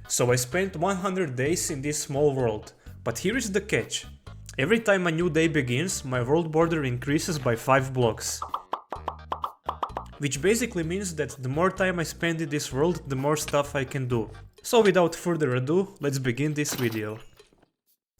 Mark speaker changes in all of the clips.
Speaker 1: So I spent 100 days in this small world, but here is the catch. Every time a new day begins, my world border increases by 5 blocks. Which basically means that the more time I spend in this world, the more stuff I can do. So without further ado, let's begin this video.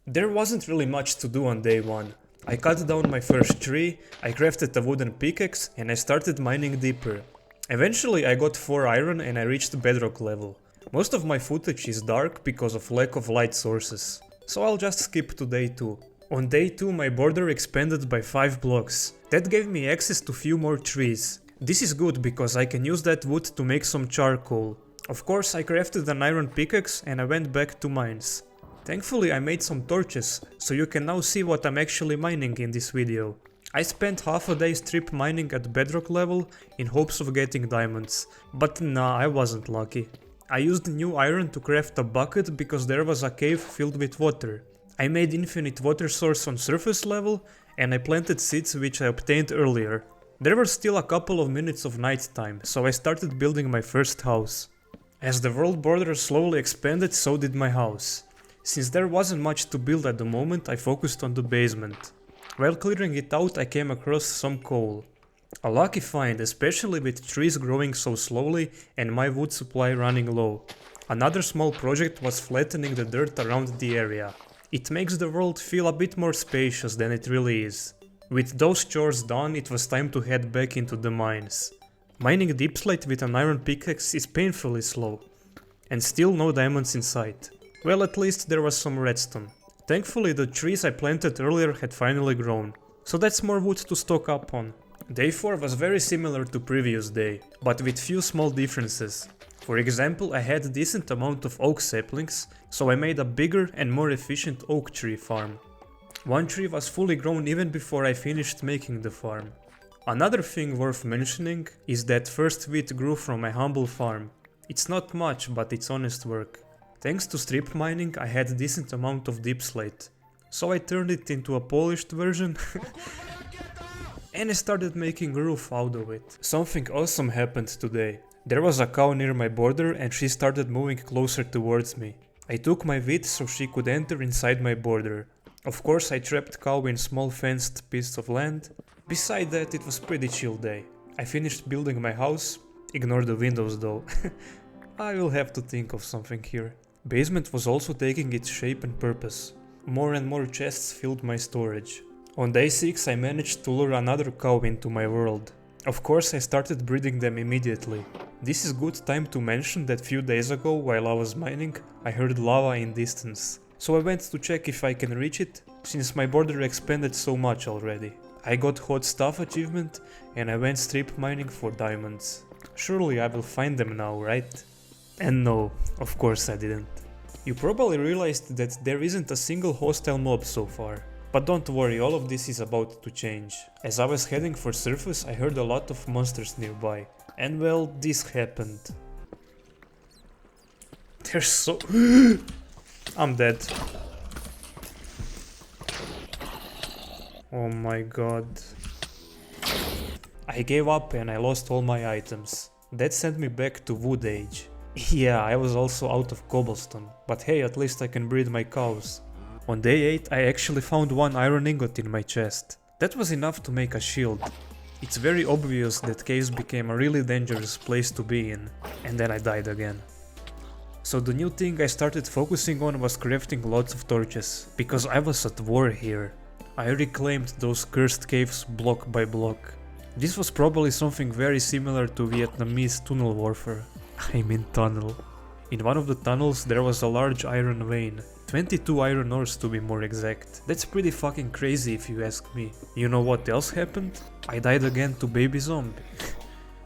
Speaker 1: There wasn't really much to do on day 1. I cut down my first tree, I crafted a wooden pickaxe and I started mining deeper. Eventually I got 4 iron and I reached bedrock level. Most of my footage is dark because of lack of light sources, so I'll just skip to day 2. On day 2 my border expanded by 5 blocks. That gave me access to few more trees. This is good because I can use that wood to make some charcoal. Of course I crafted an iron pickaxe and I went back to mines. Thankfully I made some torches, so you can now see what I'm actually mining in this video. I spent half a day strip mining at bedrock level in hopes of getting diamonds, but nah, I wasn't lucky. I used new iron to craft a bucket because there was a cave filled with water. I made infinite water source on surface level and I planted seeds which I obtained earlier. There were still a couple of minutes of night time, so I started building my first house. As the world border slowly expanded, so did my house. Since there wasn't much to build at the moment, I focused on the basement. While clearing it out, I came across some coal. A lucky find, especially with trees growing so slowly and my wood supply running low. Another small project was flattening the dirt around the area. It makes the world feel a bit more spacious than it really is. With those chores done, it was time to head back into the mines. Mining deepslate with an iron pickaxe is painfully slow. And still no diamonds in sight. Well, at least there was some redstone. Thankfully the trees I planted earlier had finally grown, so that's more wood to stock up on. Day 4 was very similar to previous day, but with few small differences. For example, I had a decent amount of oak saplings, so I made a bigger and more efficient oak tree farm. One tree was fully grown even before I finished making the farm. Another thing worth mentioning is that first wheat grew from my humble farm. It's not much, but it's honest work. Thanks to strip mining, I had a decent amount of deepslate, so I turned it into a polished version and I started making a roof out of it. Something awesome happened today. There was a cow near my border and she started moving closer towards me. I took my wheat so she could enter inside my border. Of course I trapped cow in small fenced piece of land. Beside that, it was pretty chill day. I finished building my house, ignore the windows though. I will have to think of something here. Basement was also taking its shape and purpose. More and more chests filled my storage. On day 6 I managed to lure another cow into my world. Of course I started breeding them immediately. This is good time to mention that few days ago while I was mining I heard lava in distance. So I went to check if I can reach it, since my border expanded so much already. I got hot stuff achievement and I went strip mining for diamonds. Surely I will find them now, right? And no, of course I didn't. You probably realized that there isn't a single hostile mob so far. But don't worry, all of this is about to change. As I was heading for surface, I heard a lot of monsters nearby. And well, this happened. There's so... I'm dead. Oh my god. I gave up and I lost all my items. That sent me back to Wood Age. Yeah, I was also out of cobblestone, but hey, at least I can breed my cows. On day 8 I actually found one iron ingot in my chest. That was enough to make a shield. It's very obvious that caves became a really dangerous place to be in, and then I died again. So the new thing I started focusing on was crafting lots of torches, because I was at war here. I reclaimed those cursed caves block by block. This was probably something very similar to Vietnamese tunnel warfare. I mean tunnel. In one of the tunnels there was a large iron vein, 22 iron ores to be more exact. That's pretty fucking crazy if you ask me. You know what else happened? I died again to baby zombie.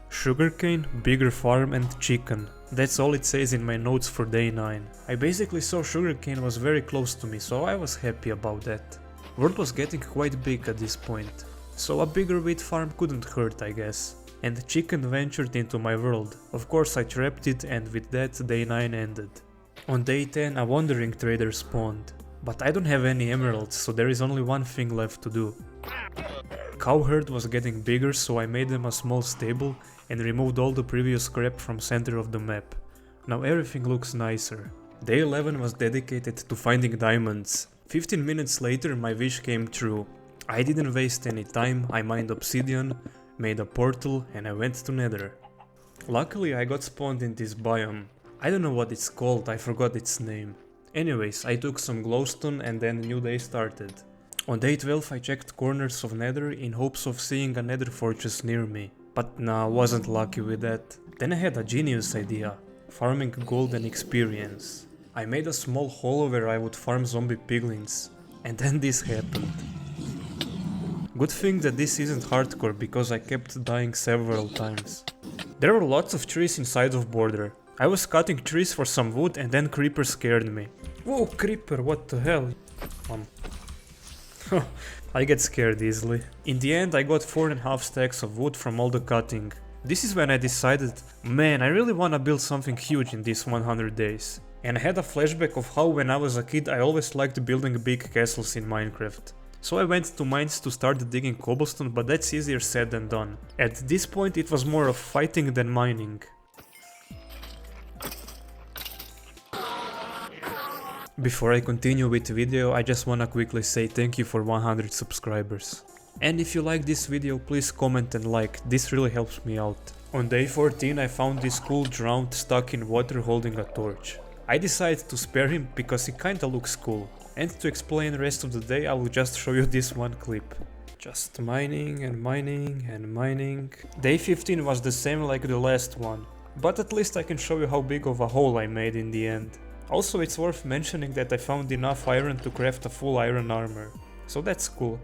Speaker 1: Sugarcane, bigger farm and chicken. That's all it says in my notes for day 9. I basically saw sugarcane was very close to me, so I was happy about that. World was getting quite big at this point, so a bigger wheat farm couldn't hurt, I guess. And chicken ventured into my world. Of course I trapped it, and with that day 9 ended. On day 10 a wandering trader spawned. But I don't have any emeralds, so there is only one thing left to do. Cow herd was getting bigger, so I made them a small stable and removed all the previous crap from center of the map. Now everything looks nicer. Day 11 was dedicated to finding diamonds. 15 minutes later my wish came true. I didn't waste any time, I mined obsidian, made a portal and I went to Nether. Luckily I got spawned in this biome. I don't know what it's called, I forgot its name. Anyways, I took some glowstone and then a new day started. On day 12 I checked corners of Nether in hopes of seeing a Nether fortress near me. But nah, wasn't lucky with that. Then I had a genius idea. Farming gold and experience. I made a small hollow where I would farm zombie piglins. And then this happened. Good thing that this isn't hardcore because I kept dying several times. There were lots of trees inside of border. I was cutting trees for some wood and then creeper scared me. Whoa, creeper, what the hell? I get scared easily. In the end I got 4.5 stacks of wood from all the cutting. This is when I decided, man, I really wanna build something huge in these 100 days. And I had a flashback of how when I was a kid I always liked building big castles in Minecraft. So I went to mines to start digging cobblestone, but that's easier said than done. At this point it was more of fighting than mining. Before I continue with the video, I just wanna quickly say thank you for 100 subscribers. And if you like this video, please comment and like, this really helps me out. On day 14 I found this cool drowned stuck in water holding a torch. I decided to spare him because he kinda looks cool. And to explain the rest of the day I will just show you this one clip. Just mining and mining and mining. Day 15 was the same like the last one. But at least I can show you how big of a hole I made in the end. Also it's worth mentioning that I found enough iron to craft a full iron armor. So that's cool.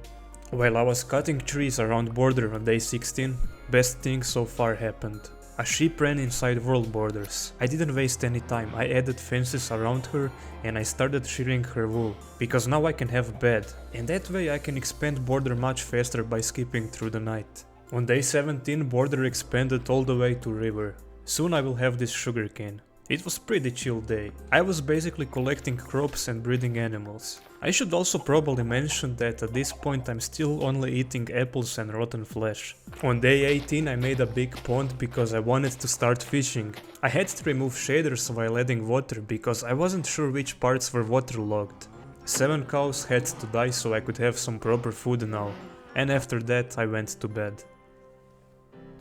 Speaker 1: While I was cutting trees around border on day 16, best thing so far happened. A sheep ran inside world borders. I didn't waste any time, I added fences around her and I started shearing her wool, because now I can have bed, and that way I can expand border much faster by skipping through the night. On day 17 border expanded all the way to river. Soon I will have this sugarcane. It was pretty chill day. I was basically collecting crops and breeding animals. I should also probably mention that at this point I'm still only eating apples and rotten flesh. On day 18 I made a big pond because I wanted to start fishing. I had to remove shaders while adding water because I wasn't sure which parts were waterlogged. 7 cows had to die so I could have some proper food now. And after that I went to bed.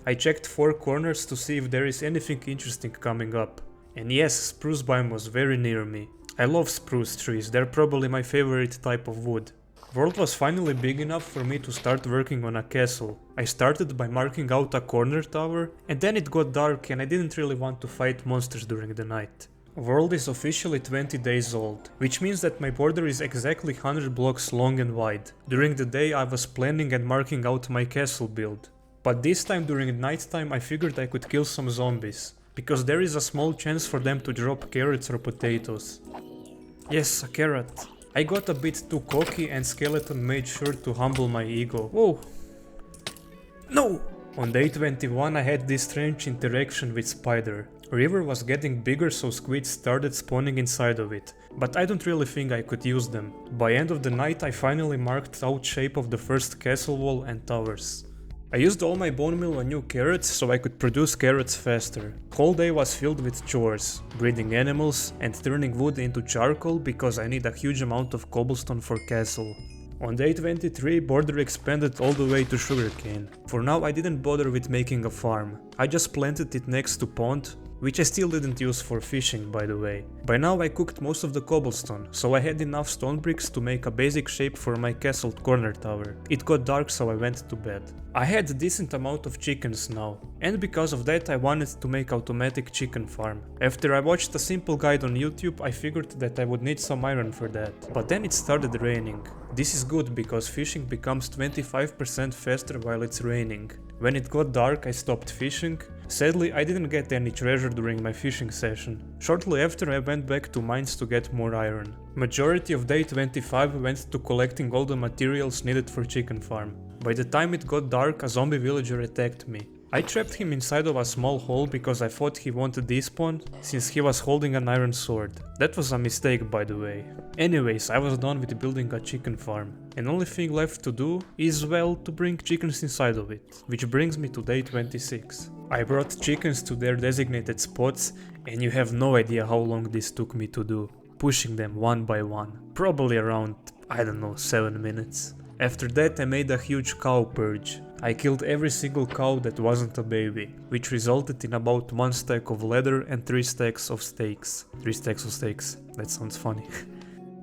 Speaker 1: I checked 4 corners to see if there is anything interesting coming up. And yes, spruce biome was very near me. I love spruce trees, they're probably my favorite type of wood. World was finally big enough for me to start working on a castle. I started by marking out a corner tower, and then it got dark and I didn't really want to fight monsters during the night. World is officially 20 days old, which means that my border is exactly 100 blocks long and wide. During the day I was planning and marking out my castle build. But this time during nighttime I figured I could kill some zombies. Because there is a small chance for them to drop carrots or potatoes. Yes, a carrot. I got a bit too cocky and Skeleton made sure to humble my ego. Whoa! No! On day 21 I had this strange interaction with Spider. River was getting bigger so squids started spawning inside of it, but I don't really think I could use them. By end of the night I finally marked out shape of the first castle wall and towers. I used all my bone meal on new carrots so I could produce carrots faster. Whole day was filled with chores, breeding animals and turning wood into charcoal because I need a huge amount of cobblestone for castle. On day 23 border expanded all the way to sugarcane. For now I didn't bother with making a farm. I just planted it next to pond, which I still didn't use for fishing by the way. By now I cooked most of the cobblestone, so I had enough stone bricks to make a basic shape for my castle corner tower. It got dark so I went to bed. I had a decent amount of chickens now, and because of that I wanted to make automatic chicken farm. After I watched a simple guide on YouTube I figured that I would need some iron for that, but then it started raining. This is good because fishing becomes 25% faster while it's raining. When it got dark I stopped fishing. Sadly I didn't get any treasure during my fishing session. Shortly after I went back to mines to get more iron. Majority of day 25 went to collecting all the materials needed for chicken farm. By the time it got dark a zombie villager attacked me. I trapped him inside of a small hole because I thought he wanted despawn, since he was holding an iron sword. That was a mistake by the way. Anyways, I was done with building a chicken farm, and only thing left to do is, well, to bring chickens inside of it, which brings me to day 26. I brought chickens to their designated spots, And you have no idea how long this took me to do, pushing them one by one, probably around, I don't know, 7 minutes. After that I made a huge cow purge. I killed every single cow that wasn't a baby, which resulted in about 1 stack of leather and 3 stacks of steaks. 3 stacks of steaks, that sounds funny.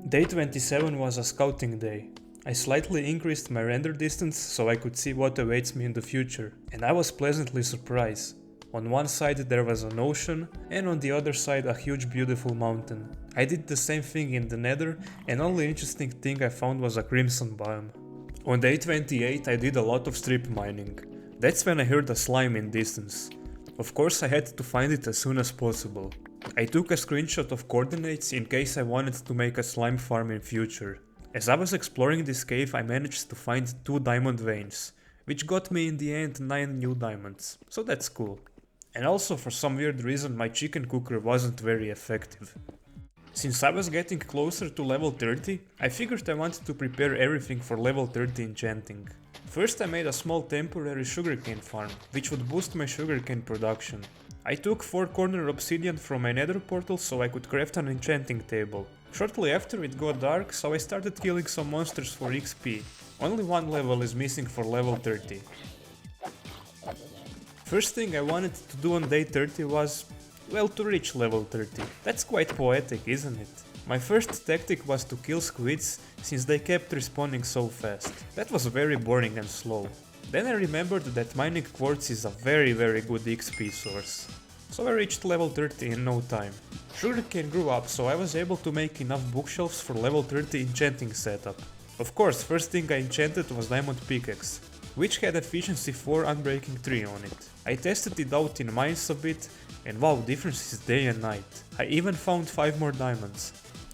Speaker 1: Day 27 was a scouting day. I slightly increased my render distance so I could see what awaits me in the future, and I was pleasantly surprised. On one side there was an ocean, and on the other side a huge beautiful mountain. I did the same thing in the nether, and only interesting thing I found was a crimson biome. On day 28 I did a lot of strip mining. That's when I heard a slime in distance. Of course I had to find it as soon as possible. I took a screenshot of coordinates in case I wanted to make a slime farm in future. As I was exploring this cave I managed to find 2 diamond veins, which got me in the end 9 new diamonds, so that's cool. And also for some weird reason my chicken cooker wasn't very effective. Since I was getting closer to level 30, I figured I wanted to prepare everything for level 30 enchanting. First I made a small temporary sugarcane farm, which would boost my sugarcane production. I took 4 corner obsidian from my nether portal so I could craft an enchanting table. Shortly after it got dark, so I started killing some monsters for XP. Only 1 level is missing for level 30. First thing I wanted to do on day 30 was, well, to reach level 30. That's quite poetic, isn't it? My first tactic was to kill squids, since they kept respawning so fast. That was very boring and slow. Then I remembered that mining quartz is a very good XP source. So I reached level 30 in no time. Sugarcane grew up, so I was able to make enough bookshelves for level 30 enchanting setup. Of course, first thing I enchanted was diamond pickaxe, which had efficiency 4 unbreaking 3 on it. I tested it out in mines a bit, and wow, difference is day and night. I even found 5 more diamonds.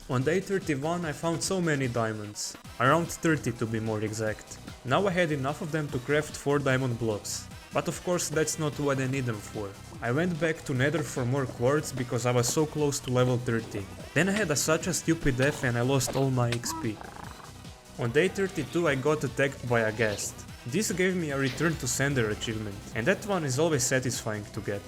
Speaker 1: On day 31 I found so many diamonds, around 30 to be more exact. Now I had enough of them to craft 4 diamond blocks. But of course that's not what I need them for. I went back to nether for more quartz because I was so close to level 30. Then I had such a stupid death and I lost all my XP. On day 32 I got attacked by a ghast. This gave me a return to sender achievement, and that one is always satisfying to get.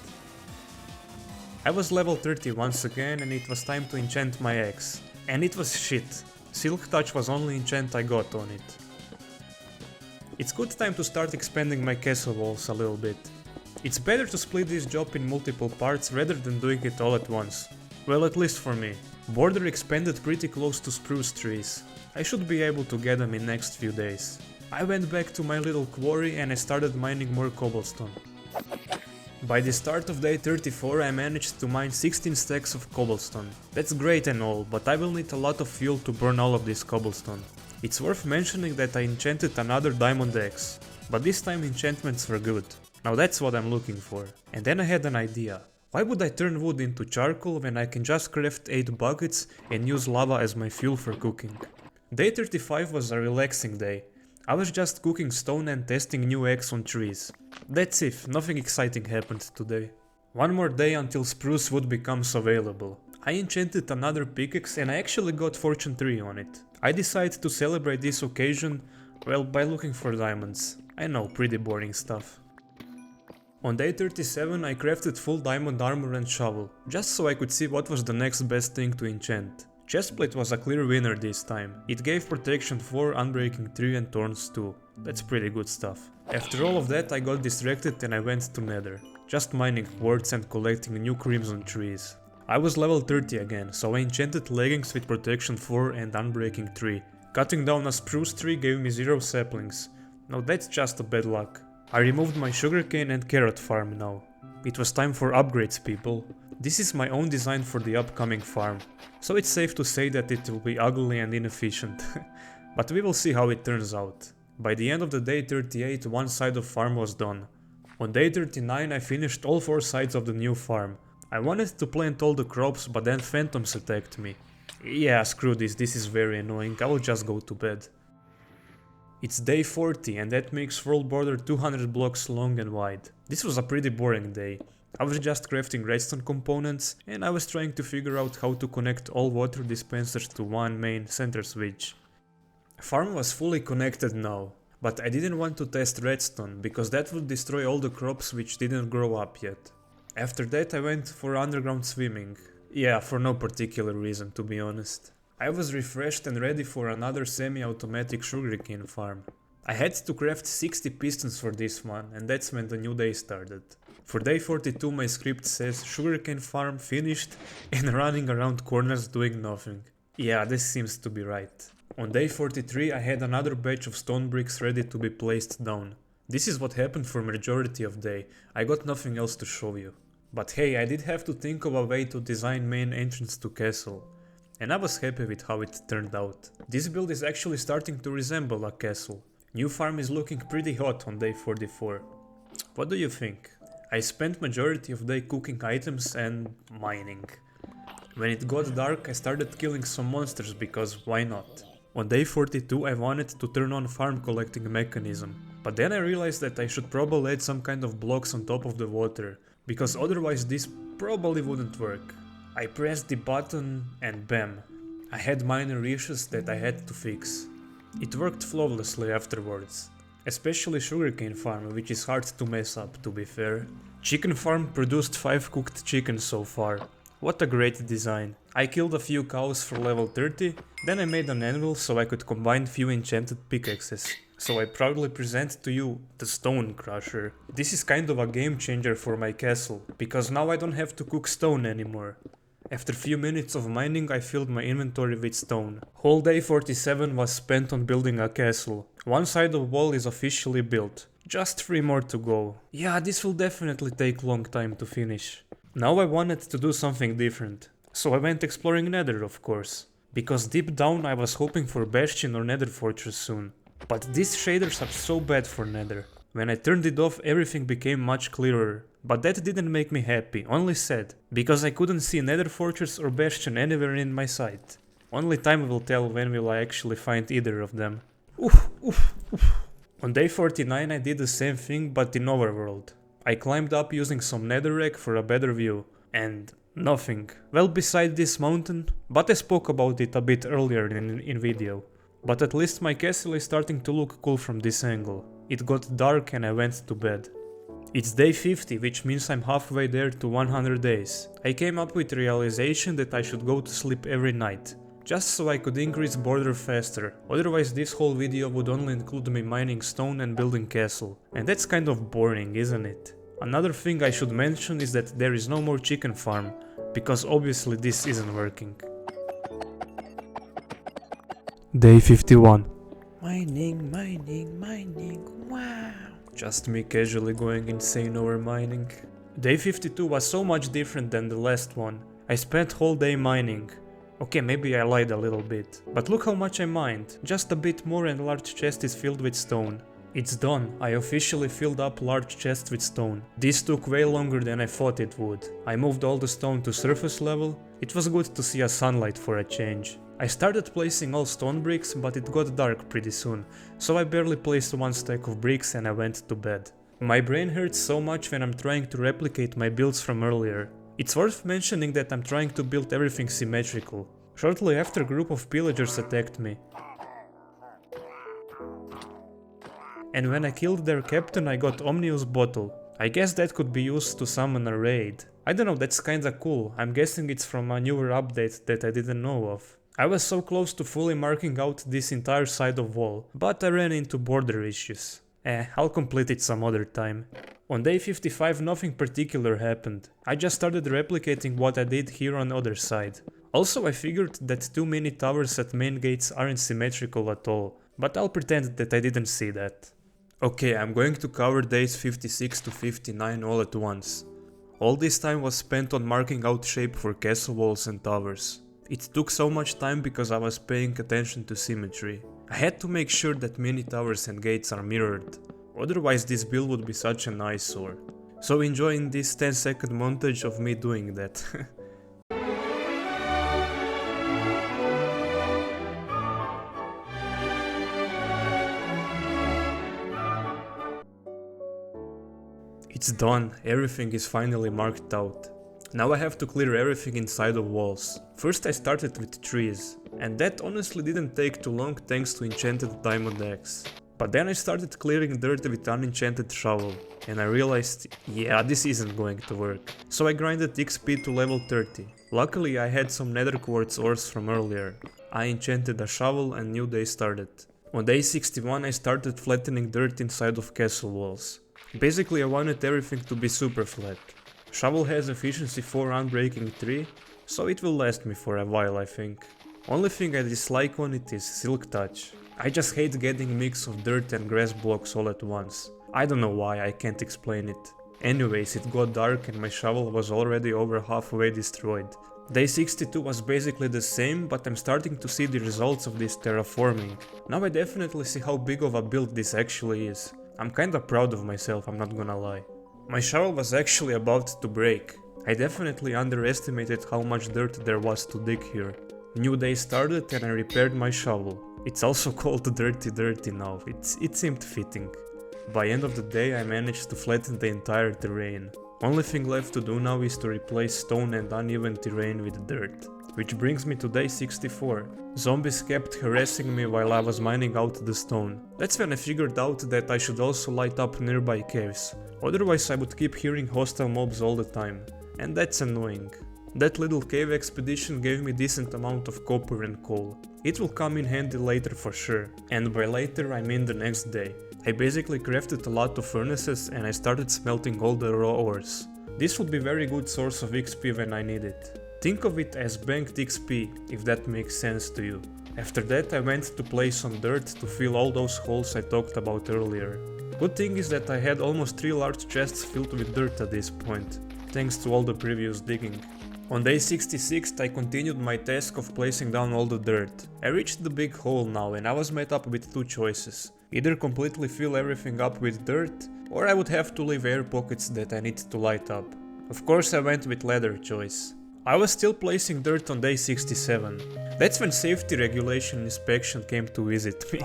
Speaker 1: I was level 30 once again and it was time to enchant my axe. And it was shit. Silk Touch was only enchant I got on it. It's good time to start expanding my castle walls a little bit. It's better to split this job in multiple parts rather than doing it all at once. Well, at least for me. Border expanded pretty close to spruce trees. I should be able to get them in next few days. I went back to my little quarry and I started mining more cobblestone. By the start of day 34 I managed to mine 16 stacks of cobblestone. That's great and all, but I will need a lot of fuel to burn all of this cobblestone. It's worth mentioning that I enchanted another diamond axe, but this time enchantments were good. Now that's what I'm looking for. And then I had an idea. Why would I turn wood into charcoal when I can just craft 8 buckets and use lava as my fuel for cooking? Day 35 was a relaxing day. I was just cooking stone and testing new eggs on trees. That's it, nothing exciting happened today. One more day until spruce wood becomes available. I enchanted another pickaxe and I actually got fortune 3 on it. I decided to celebrate this occasion, well, by looking for diamonds. I know, pretty boring stuff. On day 37 I crafted full diamond armor and shovel, just so I could see what was the next best thing to enchant. Chestplate was a clear winner this time. It gave protection 4, unbreaking 3 and thorns 2. That's pretty good stuff. After all of that I got distracted and I went to nether, just mining quartz and collecting new crimson trees. I was level 30 again, so I enchanted leggings with protection 4 and unbreaking 3. Cutting down a spruce tree gave me 0 saplings. Now that's just a bad luck. I removed my sugarcane and carrot farm now. It was time for upgrades, people. This is my own design for the upcoming farm, so it's safe to say that it will be ugly and inefficient. But we will see how it turns out. By the end of the day 38 one side of farm was done. On day 39 I finished all 4 sides of the new farm. I wanted to plant all the crops, but then phantoms attacked me. Yeah, screw this is very annoying, I will just go to bed. It's day 40 and that makes world border 200 blocks long and wide. This was a pretty boring day. I was just crafting redstone components and I was trying to figure out how to connect all water dispensers to one main center switch. Farm was fully connected now, but I didn't want to test redstone because that would destroy all the crops which didn't grow up yet. After that I went for underground swimming. Yeah, for no particular reason, to be honest. I was refreshed and ready for another semi-automatic sugarcane farm. I had to craft 60 pistons for this one, and that's when the new day started. For day 42 my script says sugarcane farm finished and running around corners doing nothing. Yeah, this seems to be right. On day 43 I had another batch of stone bricks ready to be placed down. This is what happened for majority of day, I got nothing else to show you. But hey, I did have to think of a way to design main entrance to castle. And I was happy with how it turned out. This build is actually starting to resemble a castle. New farm is looking pretty hot on day 44. What do you think? I spent majority of day cooking items and mining. When it got dark I started killing some monsters because why not? On day 42 I wanted to turn on farm collecting mechanism. But then I realized that I should probably add some kind of blocks on top of the water. Because otherwise this probably wouldn't work. I pressed the button and bam, I had minor issues that I had to fix. It worked flawlessly afterwards. Especially sugarcane farm, which is hard to mess up, to be fair. Chicken farm produced 5 cooked chickens so far. What a great design. I killed a few cows for level 30, then I made an anvil so I could combine few enchanted pickaxes. So I proudly present to you the stone crusher. This is kind of a game changer for my castle, because now I don't have to cook stone anymore. After few minutes of mining I filled my inventory with stone. Whole day 47 was spent on building a castle. One side of wall is officially built. Just 3 more to go. Yeah, this will definitely take long time to finish. Now I wanted to do something different. So I went exploring Nether, of course. Because deep down I was hoping for Bastion or Nether Fortress soon. But these shaders are so bad for Nether. When I turned it off everything became much clearer. But that didn't make me happy, only sad. Because I couldn't see Nether Fortress or Bastion anywhere in my sight. Only time will tell when will I actually find either of them. Oof, oof, oof. On day 49 I did the same thing but in overworld. I climbed up using some netherrack for a better view. And nothing. Well, beside this mountain, but I spoke about it a bit earlier in video. But at least my castle is starting to look cool from this angle. It got dark and I went to bed. It's day 50, which means I'm halfway there to 100 days. I came up with the realization that I should go to sleep every night. Just so I could increase border faster, otherwise this whole video would only include me mining stone and building castle. And that's kind of boring, isn't it? Another thing I should mention is that there is no more chicken farm, because obviously this isn't working. Day 51. Mining, mining, mining, wow. Just me casually going insane over mining. Day 52 was so much different than the last one. I spent whole day mining. Okay, maybe I lied a little bit. But look how much I mined. Just a bit more and large chest is filled with stone. It's done. I officially filled up large chest with stone. This took way longer than I thought it would. I moved all the stone to surface level. It was good to see a sunlight for a change. I started placing all stone bricks, but it got dark pretty soon, so I barely placed 1 stack of bricks and I went to bed. My brain hurts so much when I'm trying to replicate my builds from earlier. It's worth mentioning that I'm trying to build everything symmetrical. Shortly after a group of pillagers attacked me. And when I killed their captain I got Omnius Bottle. I guess that could be used to summon a raid. I don't know, that's kinda cool. I'm guessing it's from a newer update that I didn't know of. I was so close to fully marking out this entire side of wall, but I ran into border issues. I'll complete it some other time. On day 55 nothing particular happened. I just started replicating what I did here on the other side. Also I figured that too many towers at main gates aren't symmetrical at all, but I'll pretend that I didn't see that. Okay, I'm going to cover days 56 to 59 all at once. All this time was spent on marking out shape for castle walls and towers. It took so much time because I was paying attention to symmetry. I had to make sure that many towers and gates are mirrored, otherwise this build would be such an eyesore. So enjoying this 10-second montage of me doing that. It's done, everything is finally marked out. Now I have to clear everything inside of walls. First I started with trees, and that honestly didn't take too long thanks to enchanted diamond axe. But then I started clearing dirt with unenchanted shovel, and I realized, yeah, this isn't going to work. So I grinded XP to level 30. Luckily I had some nether quartz ores from earlier. I enchanted a shovel and new day started. On day 61 I started flattening dirt inside of castle walls. Basically I wanted everything to be super flat. Shovel has efficiency 4 unbreaking 3, so it will last me for a while I think. Only thing I dislike on it is silk touch. I just hate getting mix of dirt and grass blocks all at once. I don't know why, I can't explain it. Anyways, it got dark and my shovel was already over halfway destroyed. Day 62 was basically the same, but I'm starting to see the results of this terraforming. Now I definitely see how big of a build this actually is. I'm kinda proud of myself, I'm not gonna lie. My shovel was actually about to break. I definitely underestimated how much dirt there was to dig here. New day started and I repaired my shovel. It's also called Dirty now, it seemed fitting. By end of the day I managed to flatten the entire terrain. Only thing left to do now is to replace stone and uneven terrain with dirt. Which brings me to day 64. Zombies kept harassing me while I was mining out the stone. That's when I figured out that I should also light up nearby caves. Otherwise I would keep hearing hostile mobs all the time. And that's annoying. That little cave expedition gave me decent amount of copper and coal. It will come in handy later for sure, and by later I mean the next day. I basically crafted a lot of furnaces and I started smelting all the raw ores. This will be very good source of XP when I need it. Think of it as banked XP, if that makes sense to you. After that I went to place some dirt to fill all those holes I talked about earlier. Good thing is that I had almost 3 large chests filled with dirt at this point, thanks to all the previous digging. On day 66 I continued my task of placing down all the dirt. I reached the big hole now and I was met up with 2 choices. Either completely fill everything up with dirt, or I would have to leave air pockets that I need to light up. Of course I went with latter choice. I was still placing dirt on day 67. That's when safety regulation inspection came to visit me.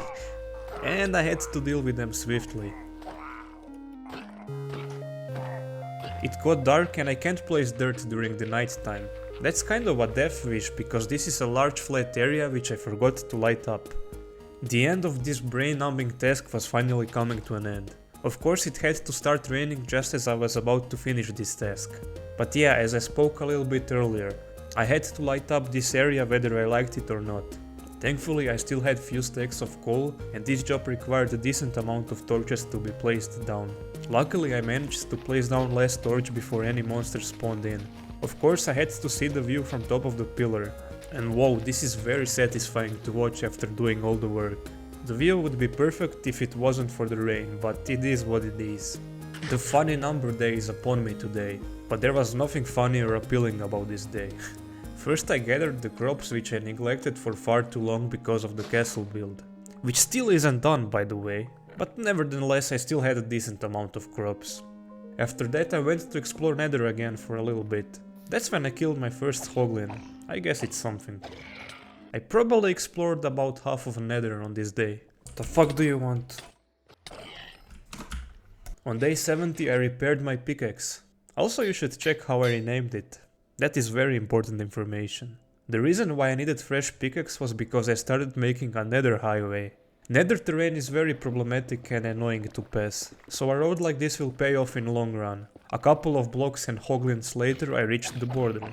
Speaker 1: And I had to deal with them swiftly. It got dark and I can't place dirt during the night time. That's kind of a death wish because this is a large flat area which I forgot to light up. The end of this brain-numbing task was finally coming to an end. Of course it had to start raining just as I was about to finish this task. But yeah, as I spoke a little bit earlier, I had to light up this area whether I liked it or not. Thankfully I still had few stacks of coal and this job required a decent amount of torches to be placed down. Luckily I managed to place down last torch before any monsters spawned in. Of course I had to see the view from top of the pillar. And whoa, this is very satisfying to watch after doing all the work. The view would be perfect if it wasn't for the rain, but it is what it is. The funny number day is upon me today, but there was nothing funny or appealing about this day. First I gathered the crops which I neglected for far too long because of the castle build. Which still isn't done by the way, but nevertheless I still had a decent amount of crops. After that I went to explore Nether again for a little bit. That's when I killed my first hoglin. I guess it's something. I probably explored about half of Nether on this day. What the fuck do you want? On day 70 I repaired my pickaxe. Also you should check how I renamed it. That is very important information. The reason why I needed fresh pickaxe was because I started making a Nether highway. Nether terrain is very problematic and annoying to pass, so a road like this will pay off in long run. A couple of blocks and hoglins later I reached the border.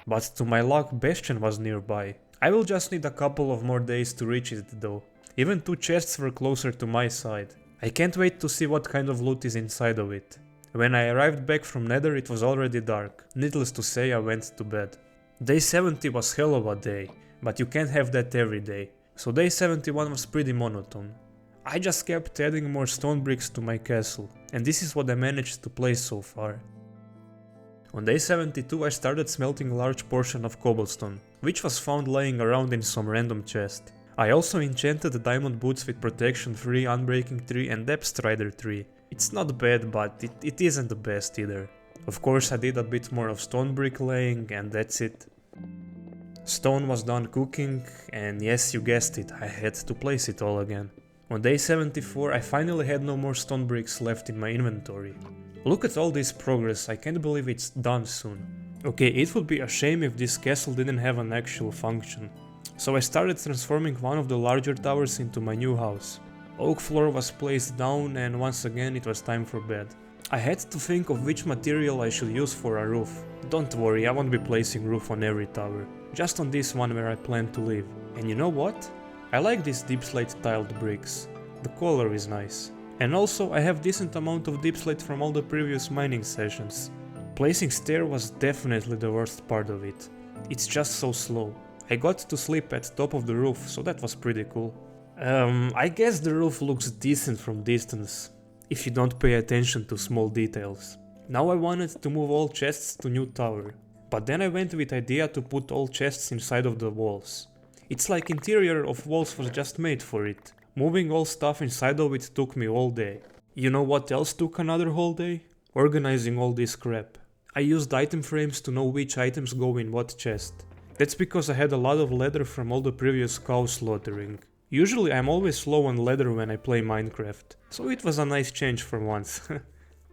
Speaker 1: But to my luck Bastion was nearby. I will just need a couple of more days to reach it though. Even 2 chests were closer to my side. I can't wait to see what kind of loot is inside of it. When I arrived back from Nether it was already dark. Needless to say I went to bed. Day 70 was hell of a day, but you can't have that every day. So day 71 was pretty monotone. I just kept adding more stone bricks to my castle, and this is what I managed to place so far. On day 72 I started smelting a large portion of cobblestone, which was found laying around in some random chest. I also enchanted the diamond boots with protection 3, unbreaking 3 and depth strider 3. It's not bad, but it isn't the best either. Of course I did a bit more of stone brick laying and that's it. Stone was done cooking and yes, you guessed it, I had to place it all again. On day 74 I finally had no more stone bricks left in my inventory. Look at all this progress, I can't believe it's done soon. Okay, it would be a shame if this castle didn't have an actual function. So I started transforming one of the larger towers into my new house. Oak floor was placed down and once again it was time for bed. I had to think of which material I should use for a roof. Don't worry, I won't be placing roof on every tower, just on this one where I plan to live. And you know what? I like these deep slate tiled bricks. The color is nice. And also I have decent amount of deep slate from all the previous mining sessions. Placing stair was definitely the worst part of it. It's just so slow. I got to sleep at top of the roof, so that was pretty cool. I guess the roof looks decent from distance, if you don't pay attention to small details. Now I wanted to move all chests to new tower, but then I went with idea to put all chests inside of the walls. It's like interior of walls was just made for it. Moving all stuff inside of it took me all day. You know what else took another whole day? Organizing all this crap. I used item frames to know which items go in what chest. That's because I had a lot of leather from all the previous cow slaughtering. Usually I'm always slow on leather when I play Minecraft, so it was a nice change for once.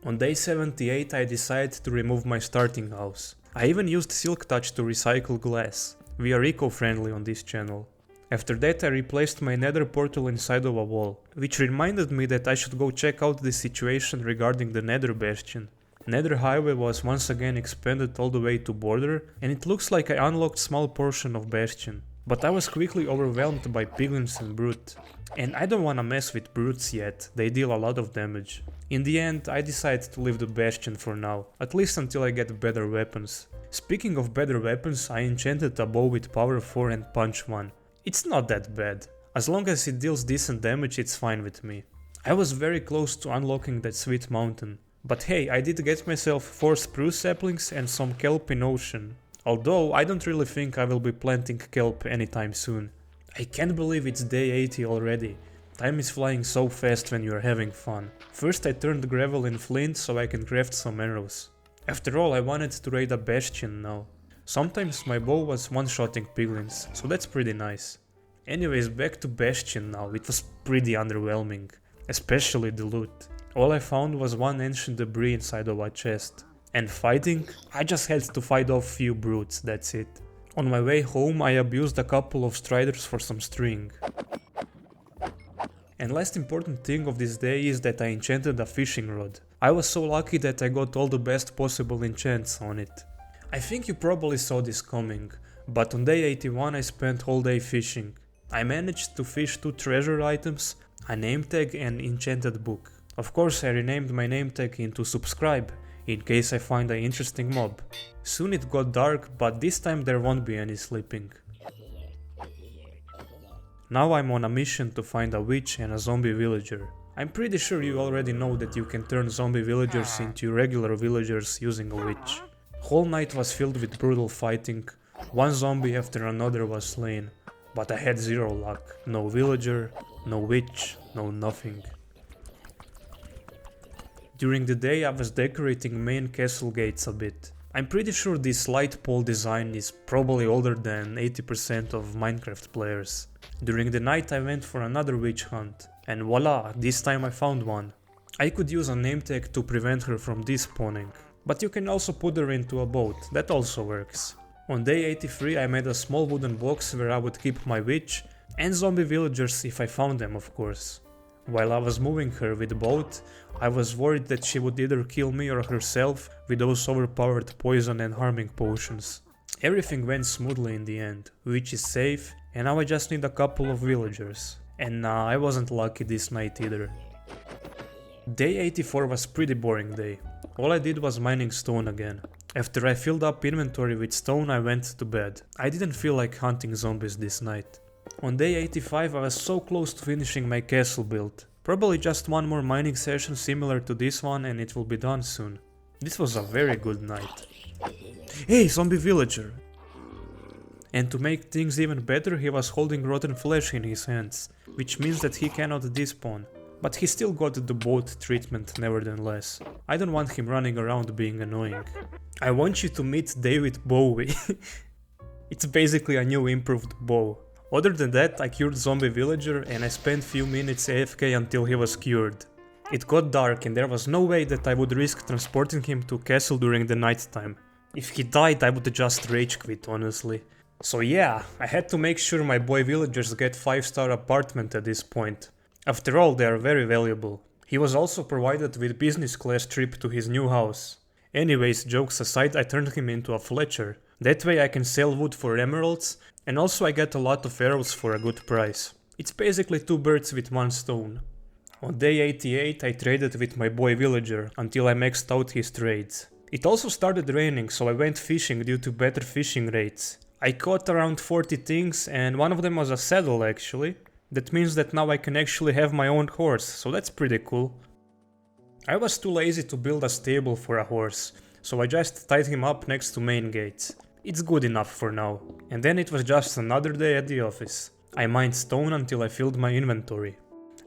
Speaker 1: On day 78 I decided to remove my starting house. I even used Silk Touch to recycle glass. We are eco-friendly on this channel. After that I replaced my nether portal inside of a wall, which reminded me that I should go check out the situation regarding the nether bastion. Nether highway was once again expanded all the way to border, and it looks like I unlocked small portion of bastion. But I was quickly overwhelmed by piglins and brute. And I don't wanna mess with brutes yet, they deal a lot of damage. In the end, I decided to leave the bastion for now, at least until I get better weapons. Speaking of better weapons, I enchanted a bow with power 4 and punch 1. It's not that bad. As long as it deals decent damage, it's fine with me. I was very close to unlocking that sweet mountain. But hey, I did get myself 4 spruce saplings and some kelp in ocean. Although I don't really think I will be planting kelp anytime soon. I can't believe it's day 80 already. Time is flying so fast when you're having fun. First I turned gravel in flint so I can craft some arrows. After all, I wanted to raid a bastion now. Sometimes my bow was one-shotting piglins, so that's pretty nice. Anyways, back to bastion now. It was pretty underwhelming, especially the loot. All I found was one ancient debris inside of a chest. And fighting? I just had to fight off few brutes, that's it. On my way home I abused a couple of striders for some string. And last important thing of this day is that I enchanted a fishing rod. I was so lucky that I got all the best possible enchants on it. I think you probably saw this coming, but on day 81 I spent all day fishing. I managed to fish 2 treasure items, a name tag and enchanted book. Of course I renamed my name tag into subscribe, in case I find an interesting mob. Soon it got dark, but this time there won't be any sleeping. Now I'm on a mission to find a witch and a zombie villager. I'm pretty sure you already know that you can turn zombie villagers into regular villagers using a witch. Whole night was filled with brutal fighting, one zombie after another was slain, but I had zero luck. No villager, no witch, no nothing. During the day I was decorating main castle gates a bit. I'm pretty sure this light pole design is probably older than 80% of Minecraft players. During the night I went for another witch hunt, and voila, this time I found one. I could use a name tag to prevent her from despawning, but you can also put her into a boat, that also works. On day 83 I made a small wooden box where I would keep my witch, and zombie villagers if I found them of course. While I was moving her with the boat, I was worried that she would either kill me or herself with those overpowered poison and harming potions. Everything went smoothly in the end, which is safe, and now I just need a couple of villagers. And nah, I wasn't lucky this night either. Day 84 was pretty boring day. All I did was mining stone again. After I filled up inventory with stone I went to bed. I didn't feel like hunting zombies this night. On day 85 I was so close to finishing my castle build. Probably just one more mining session similar to this one and it will be done soon. This was a very good night. Hey, zombie villager! And to make things even better he was holding rotten flesh in his hands, which means that he cannot despawn. But he still got the boat treatment nevertheless. I don't want him running around being annoying. I want you to meet David Bowie. It's basically a new improved bow. Other than that, I cured zombie villager and I spent few minutes AFK until he was cured. It got dark and there was no way that I would risk transporting him to castle during the night time. If he died I would just rage quit honestly. So yeah, I had to make sure my boy villagers get 5-star apartment at this point. After all, they are very valuable. He was also provided with business class trip to his new house. Anyways, jokes aside, I turned him into a Fletcher. That way I can sell wood for emeralds, and also I get a lot of arrows for a good price. It's basically 2 birds with 1 stone. On day 88 I traded with my boy villager until I maxed out his trades. It also started raining, so I went fishing due to better fishing rates. I caught around 40 things and one of them was a saddle actually. That means that now I can actually have my own horse, so that's pretty cool. I was too lazy to build a stable for a horse, so I just tied him up next to main gates. It's good enough for now. And then it was just another day at the office. I mined stone until I filled my inventory.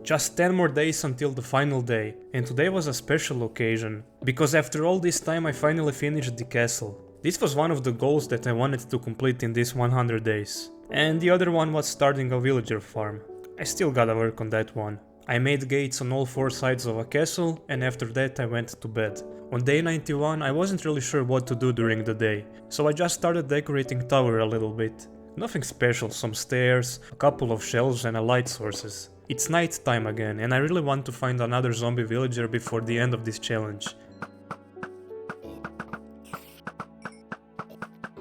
Speaker 1: Just 10 more days until the final day, and today was a special occasion, because after all this time I finally finished the castle. This was one of the goals that I wanted to complete in these 100 days. And the other one was starting a villager farm. I still gotta work on that one. I made gates on all 4 sides of a castle, and after that I went to bed. On day 91 I wasn't really sure what to do during the day, so I just started decorating tower a little bit. Nothing special, some stairs, a couple of shelves and a light sources. It's night time again, and I really want to find another zombie villager before the end of this challenge.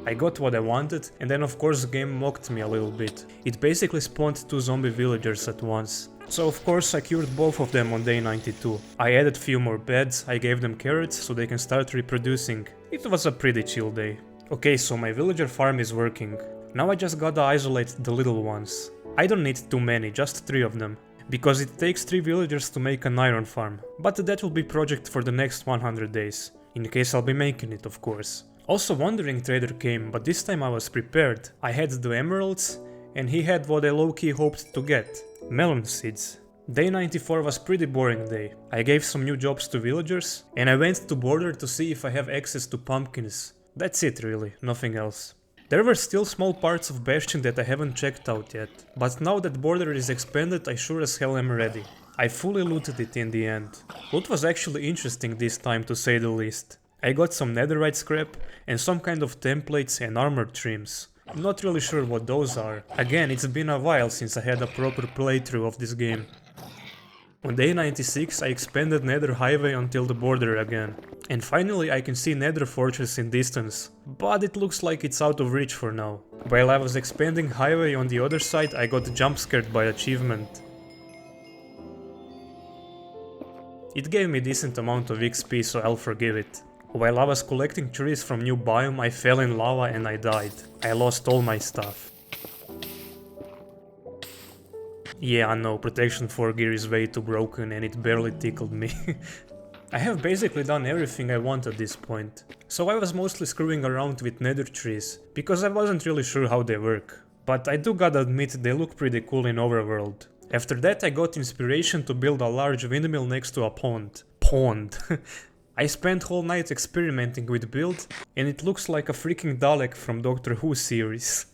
Speaker 1: I got what I wanted, and then of course the game mocked me a little bit. It basically spawned 2 zombie villagers at once. So of course I cured both of them on day 92. I added few more beds, I gave them carrots so they can start reproducing. It was a pretty chill day. Okay, so my villager farm is working. Now I just gotta isolate the little ones. I don't need too many, just 3 of them. Because it takes 3 villagers to make an iron farm. But that will be project for the next 100 days. In case I'll be making it, of course. Also Wandering Trader came, but this time I was prepared. I had the emeralds, and he had what I low-key hoped to get. Melon seeds. Day 94 was pretty boring day. I gave some new jobs to villagers, and I went to border to see if I have access to pumpkins. That's it really, nothing else. There were still small parts of Bastion that I haven't checked out yet, but now that border is expanded I sure as hell am ready. I fully looted it in the end. Loot was actually interesting this time to say the least. I got some netherite scrap and some kind of templates and armor trims. I'm not really sure what those are. Again, it's been a while since I had a proper playthrough of this game. On day 96 I expanded Nether Highway until the border again. And finally I can see Nether Fortress in distance, but it looks like it's out of reach for now. While I was expanding Highway on the other side I got jump scared by achievement. It gave me decent amount of XP, so I'll forgive it. While I was collecting trees from new biome I fell in lava and I died. I lost all my stuff. Yeah, I know, protection 4 gear is way too broken and it barely tickled me. I have basically done everything I want at this point. So I was mostly screwing around with nether trees, because I wasn't really sure how they work. But I do gotta admit they look pretty cool in overworld. After that I got inspiration to build a large windmill next to a pond. I spent whole night experimenting with build, and it looks like a freaking Dalek from Doctor Who series.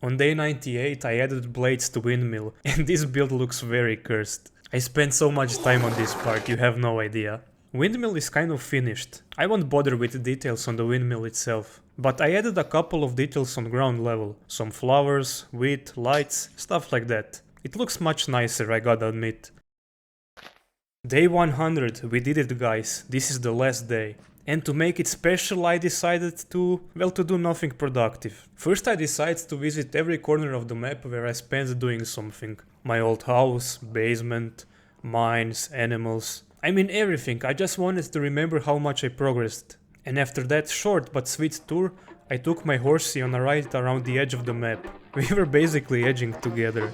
Speaker 1: On day 98 I added blades to windmill, and this build looks very cursed. I spent so much time on this part, you have no idea. Windmill is kind of finished. I won't bother with the details on the windmill itself. But I added a couple of details on ground level. Some flowers, wheat, lights, stuff like that. It looks much nicer, I gotta admit. Day 100, we did it guys, this is the last day. And to make it special I decided to do nothing productive. First I decided to visit every corner of the map where I spent doing something. My old house, basement, mines, animals. I mean everything, I just wanted to remember how much I progressed. And after that short but sweet tour, I took my horsey on a ride around the edge of the map. We were basically edging together.